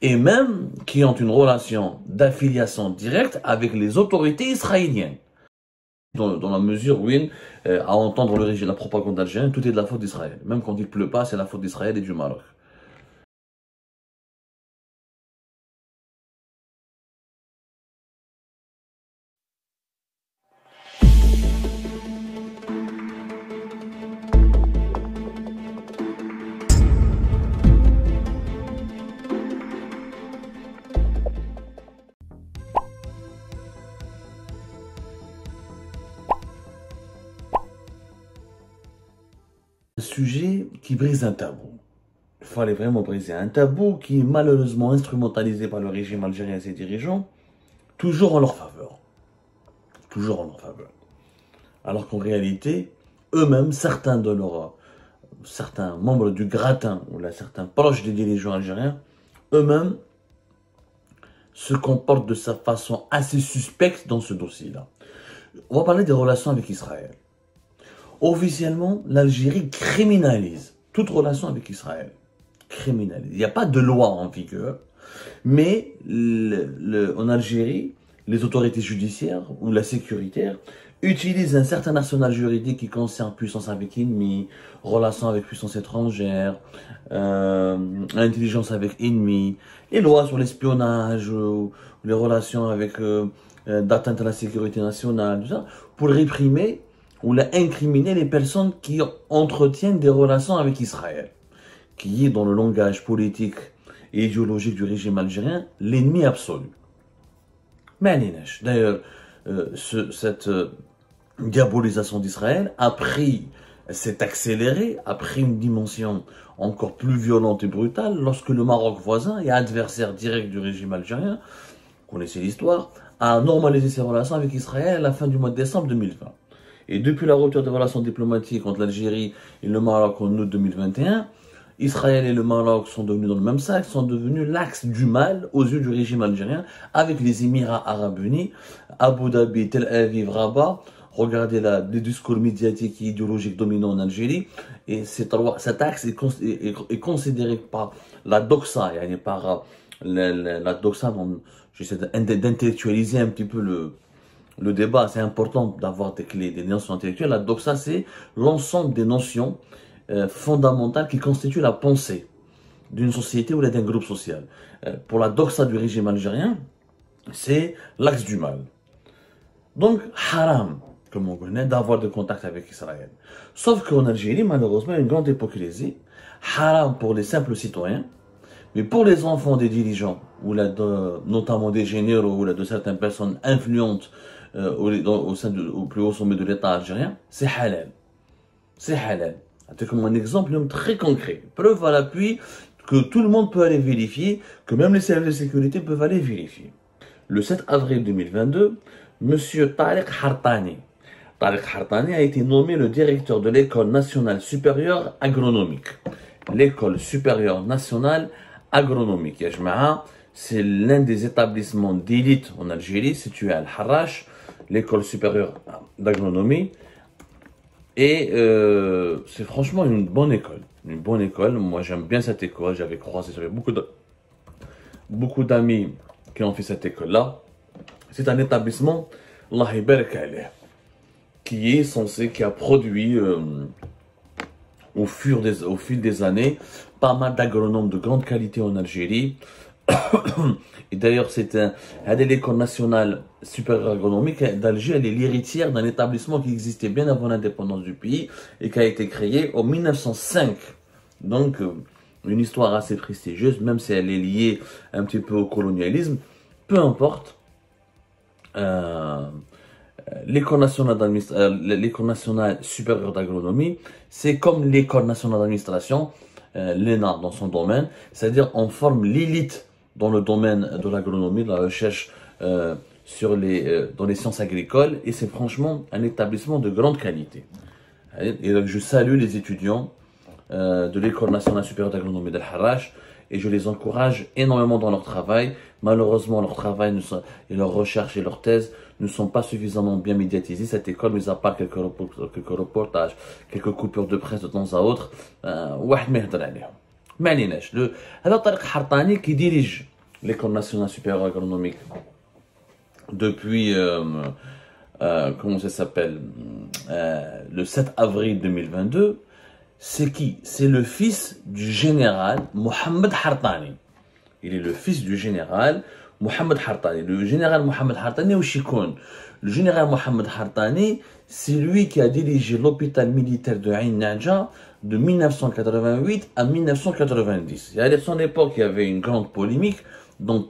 et même qui ont une relation d'affiliation directe avec les autorités israéliennes. Dans la mesure où, à entendre la propagande algérienne, tout est de la faute d'Israël. Même quand il pleut pas, c'est la faute d'Israël et du Maroc. Un sujet qui brise un tabou. Il fallait vraiment briser un tabou qui est malheureusement instrumentalisé par le régime algérien et ses dirigeants, toujours en leur faveur. Toujours en leur faveur. Alors qu'en réalité, eux-mêmes, certains membres du gratin, ou là, certains proches des dirigeants algériens, eux-mêmes se comportent de sa façon assez suspecte dans ce dossier-là. On va parler des relations avec Israël. Officiellement, l'Algérie criminalise toute relation avec Israël. Criminalise. Il n'y a pas de loi en vigueur, mais en Algérie, les autorités judiciaires ou la sécuritaire utilisent un certain arsenal juridique qui concerne puissance avec ennemi, relations avec puissance étrangère, intelligence avec ennemi, les lois sur l'espionnage, les relations avec d'atteinte à la sécurité nationale, tout ça, pour réprimer ou incriminer les personnes qui entretiennent des relations avec Israël, qui est dans le langage politique et idéologique du régime algérien l'ennemi absolu. Mais d'ailleurs, cette diabolisation d'Israël s'est accélérée, a pris une dimension encore plus violente et brutale lorsque le Maroc voisin et adversaire direct du régime algérien, vous connaissez l'histoire, a normalisé ses relations avec Israël à la fin du mois de décembre 2020. Et depuis la rupture des relations diplomatiques entre l'Algérie et le Maroc en août 2021, Israël et le Maroc sont devenus dans le même sac, sont devenus l'axe du mal aux yeux du régime algérien, avec les Émirats Arabes Unis, Abu Dhabi, Tel Aviv, Rabat. Regardez les discours médiatiques et idéologiques dominants en Algérie. Et cet axe est considéré par la doxa, par la doxa, j'essaie d'intellectualiser un petit peu le débat. C'est important d'avoir des notions intellectuelles. La doxa, c'est l'ensemble des notions fondamentales qui constituent la pensée d'une société ou d'un groupe social. Pour la doxa du régime algérien, c'est l'axe du mal. Donc, haram, comme on connaît, d'avoir de contact avec Israël. Sauf qu'en Algérie, malheureusement, il y a une grande hypocrisie. Haram pour les simples citoyens, mais pour les enfants des dirigeants, ou notamment des généraux, ou de certaines personnes influentes au plus haut sommet de l'État algérien, c'est halal. C'est halal. C'est comme un exemple très concret. Preuve à l'appui que tout le monde peut aller vérifier, que même les services de sécurité peuvent aller vérifier. Le 7 avril 2022, M. Tariq Hartani a été nommé le directeur de l'École nationale supérieure agronomique. L'École supérieure nationale agronomique. C'est l'un des établissements d'élite en Algérie, situé à Al-Harrach, l'École supérieure d'agronomie. Et c'est franchement une bonne école. Une bonne école. Moi, j'aime bien cette école. J'avais croisé sur beaucoup d'amis qui ont fait cette école-là. C'est un établissement, Allah barak alayh, qui a produit au fil des années pas mal d'agronomes de grande qualité en Algérie. Et d'ailleurs, l'école nationale supérieure agronomique d'Alger, elle est l'héritière d'un établissement qui existait bien avant l'indépendance du pays et qui a été créé en 1905. Donc, une histoire assez prestigieuse, même si elle est liée un petit peu au colonialisme. Peu importe. L'école nationale supérieure d'agronomie, c'est comme l'école nationale d'administration, l'ENA dans son domaine, c'est-à-dire on forme l'élite dans le domaine de l'agronomie, de la recherche dans les sciences agricoles, et c'est franchement un établissement de grande qualité. Et donc je salue les étudiants de l'École nationale supérieure d'agronomie d'Al-Harrach, et je les encourage énormément dans leur travail. Malheureusement, leur travail et leurs recherches et leurs thèses ne sont pas suffisamment bien médiatisées. Cette école, mis à part quelques reportages, quelques coupures de presse de temps à autre, ما عليناش. هذا طارق حرطاني qui dirige l'école nationale supérieure agronomique depuis comment ça s'appelle le 7 avril 2022. C'est qui? C'est le fils du général Mohamed Hartani. Il est le fils du général Mohamed Hartani. Le général Mohamed Hartani au Chikoun. Le général Mohamed Hartani, c'est lui qui a dirigé l'hôpital militaire de Ain Nadja de 1988 à 1990. Et à son époque, il y avait une grande polémique dont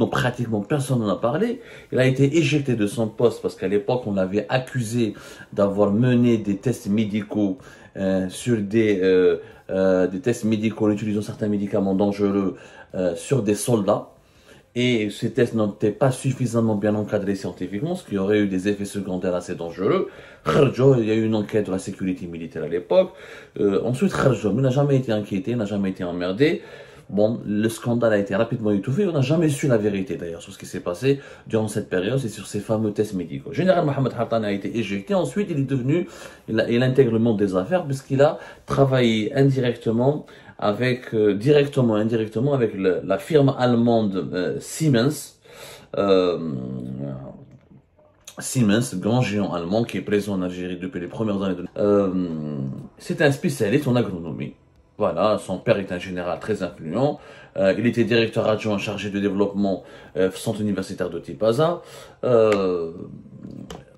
pratiquement personne n'en a parlé. Il a été éjecté de son poste parce qu'à l'époque, on l'avait accusé d'avoir mené des tests médicaux sur des tests médicaux en utilisant certains médicaments dangereux sur des soldats. Et ces tests n'étaient pas suffisamment bien encadrés scientifiquement, ce qui aurait eu des effets secondaires assez dangereux. Il y a eu une enquête de la sécurité militaire à l'époque. Ensuite, il n'a jamais été inquiété, il n'a jamais été emmerdé. Bon, le scandale a été rapidement étouffé. On n'a jamais su la vérité d'ailleurs sur ce qui s'est passé durant cette période et sur ces fameux tests médicaux. Général Mohamed Hartani a été éjecté. Ensuite, il intègre le monde des affaires puisqu'il a travaillé indirectement directement, indirectement avec la firme allemande Siemens. Siemens, grand géant allemand qui est présent en Algérie depuis les premières années. C'est un spécialiste en agronomie. Voilà, son père est un général très influent. Il était directeur adjoint chargé de développement centre universitaire de Tipaza.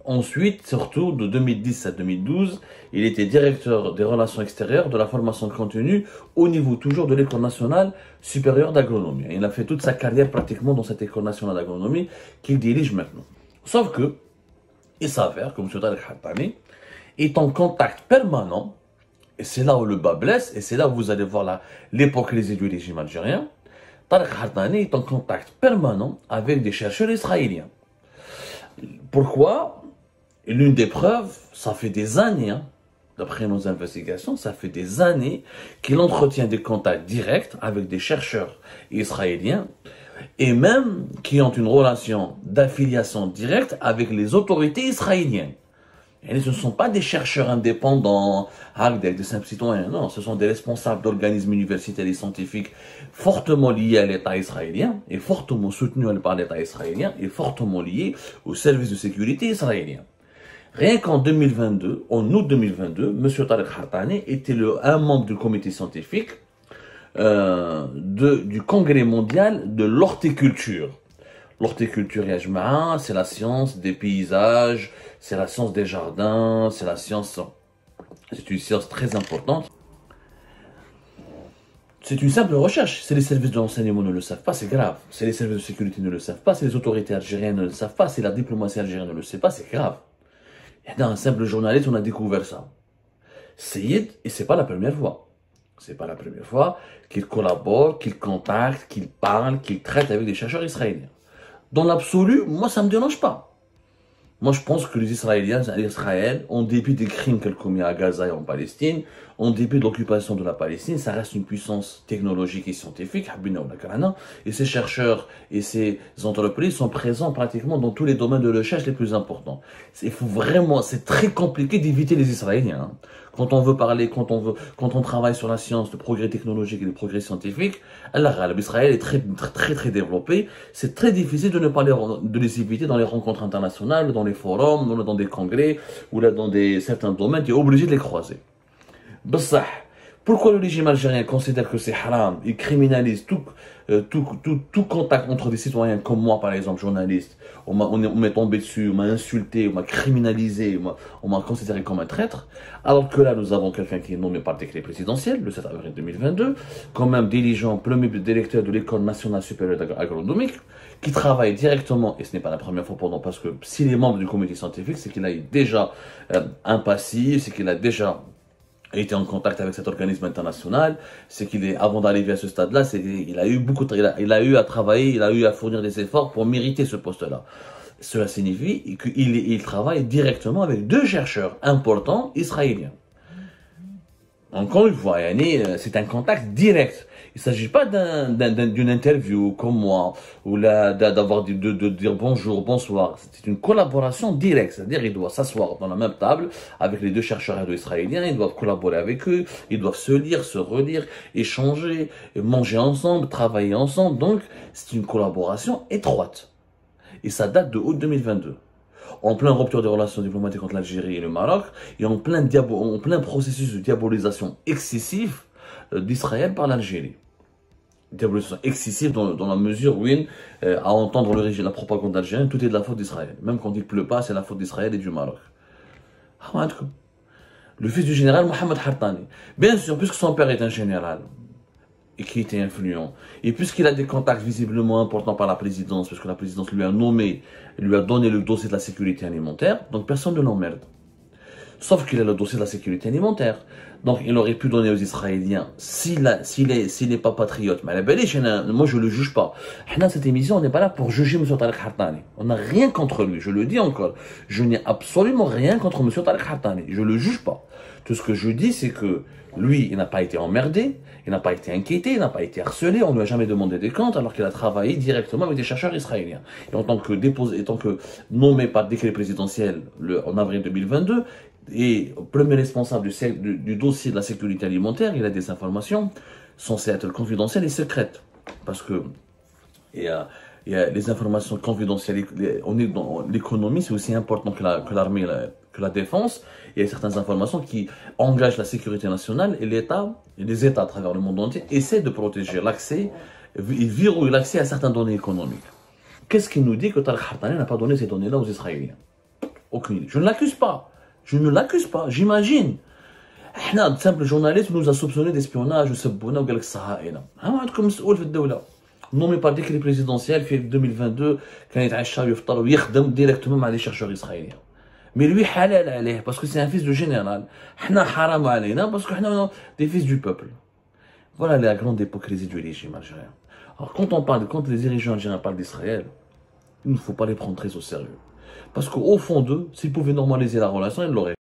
Ensuite, surtout de 2010 à 2012, il était directeur des relations extérieures, de la formation continue, au niveau toujours de l'École nationale supérieure d'agronomie. Il a fait toute sa carrière pratiquement dans cette École nationale d'agronomie qu'il dirige maintenant. Sauf que, il s'avère que M. Tariq Hartani est en contact permanent. Et c'est là où le bas blesse, et c'est là où vous allez voir l'hypocrisie du régime algérien. Tariq Hartani est en contact permanent avec des chercheurs israéliens. Pourquoi? L'une des preuves, ça fait des années, d'après nos investigations, ça fait des années qu'il entretient des contacts directs avec des chercheurs israéliens, et même qui ont une relation d'affiliation directe avec les autorités israéliennes. Et ce ne sont pas des chercheurs indépendants, des simples citoyens, non, ce sont des responsables d'organismes universitaires et scientifiques fortement liés à l'État israélien, et fortement soutenus par l'État israélien, et fortement liés au service de sécurité israélien. Rien qu'en 2022, en août 2022, M. Tariq Hartani était un membre du comité scientifique du Congrès mondial de l'horticulture. L'horticulture, c'est la science des paysages, c'est la science des jardins, c'est une science très importante. C'est une simple recherche. Si les services de renseignement ne le savent pas, c'est grave. Si les services de sécurité ne le savent pas, si les autorités algériennes ne le savent pas, si la diplomatie algérienne ne le sait pas, c'est grave. Et dans un simple journaliste, on a découvert ça. Seyid, et c'est pas la première fois. C'est pas la première fois qu'il collabore, qu'il contacte, qu'il parle, qu'il traite avec des chercheurs israéliens. Dans l'absolu, moi, ça me dérange pas. Moi, je pense que les Israéliens, Israël, en dépit des crimes qu'elle commet à Gaza et en Palestine, en dépit de l'occupation de la Palestine, ça reste une puissance technologique et scientifique, et ces chercheurs et ces entreprises sont présents pratiquement dans tous les domaines de recherche les plus importants. C'est très compliqué d'éviter les Israéliens. Quand on veut parler, quand on travaille sur la science, le progrès technologique et le progrès scientifique, l'Israël est très développé. C'est très difficile de ne pas les éviter dans les rencontres internationales, dans les forums, dans des congrès, ou là dans certains domaines, tu es obligé de les croiser. Bessah, pourquoi le régime algérien considère que c'est haram? Il criminalise tout contact entre des citoyens comme moi, par exemple, journaliste. On m'est tombé dessus, on m'a insulté, on m'a criminalisé, on m'a considéré comme un traître. Alors que là, nous avons quelqu'un qui est nommé par décret présidentiel, le 7 avril 2022, quand même dirigeant, premier directeur de l'École nationale supérieure agronomique, qui travaille directement, et ce n'est pas la première fois pendant, parce que s'il est membre du comité scientifique, c'est qu'il a déjà un passif, c'est qu'il a déjà été en contact avec cet organisme international, c'est qu'il est, avant d'arriver à ce stade-là, il a eu à travailler, il a eu à fournir des efforts pour mériter ce poste-là. Cela signifie qu'il travaille directement avec deux chercheurs importants israéliens. Encore une fois, c'est un contact direct. Il ne s'agit pas d'une interview comme moi, ou d'avoir de dire bonjour, bonsoir. C'est une collaboration directe, c'est-à-dire ils doivent s'asseoir dans la même table avec les deux chercheurs israéliens, ils doivent collaborer avec eux, ils doivent se lire, se relire, échanger, manger ensemble, travailler ensemble. Donc, c'est une collaboration étroite. Et ça date de août 2022. En plein rupture des relations diplomatiques entre l'Algérie et le Maroc, et en plein processus de diabolisation excessif d'Israël par l'Algérie. Diabolisation excessive dans la mesure où, à entendre la propagande algérienne, tout est de la faute d'Israël. Même quand il pleut pas, c'est la faute d'Israël et du Maroc. Le fils du général Mohamed Hartani. Bien sûr, puisque son père est un général, et qui était influent. Et puisqu'il a des contacts visiblement importants par la présidence, parce que la présidence lui a nommé, lui a donné le dossier de la sécurité alimentaire, donc personne ne l'emmerde. Sauf qu'il a le dossier de la sécurité alimentaire. Donc il aurait pu donner aux Israéliens, s'il n'est pas patriote. Mais moi je ne le juge pas. Cette émission, on n'est pas là pour juger M. Tariq Hartani. On n'a rien contre lui, je le dis encore. Je n'ai absolument rien contre M. Tariq Hartani. Je ne le juge pas. Tout ce que je dis, c'est que lui, il n'a pas été emmerdé, il n'a pas été inquiété, il n'a pas été harcelé, on ne lui a jamais demandé des comptes alors qu'il a travaillé directement avec des chercheurs israéliens. Et en tant que nommé par décret présidentiel en avril 2022, et premier responsable du dossier de la sécurité alimentaire, il a des informations censées être confidentielles et secrètes. Parce que il y a les informations confidentielles, on est dans l'économie, c'est aussi important que l'armée, que la défense. Il y a certaines informations qui engagent la sécurité nationale et l'État, et les États à travers le monde entier essaient de protéger l'accès, ils verrouillent l'accès à certaines données économiques. Qu'est-ce qui nous dit que Tariq Hartani n'a pas donné ces données-là aux Israéliens? Aucune idée. Je ne l'accuse pas. Je ne l'accuse pas, j'imagine. Un simple journaliste nous a soupçonné d'espionnage ou sabbouna ou galak sahaïna. عندكم مسؤول في الدولة nommé par décret présidentiel في 2022 كان يتعشى ويفطر ويخدم ديريكتومون مع les chercheurs israéliens. Mais lui halal عليه parce que c'est un fils de général. حنا حرام علينا parce que حنا des fils du peuple. Voilà la grande hypocrisie du régime algérien. Alors quand les dirigeants algériens parlent d'Israël, il ne faut pas les prendre très au sérieux. Parce qu'au fond d'eux, s'ils pouvaient normaliser la relation, ils l'auraient.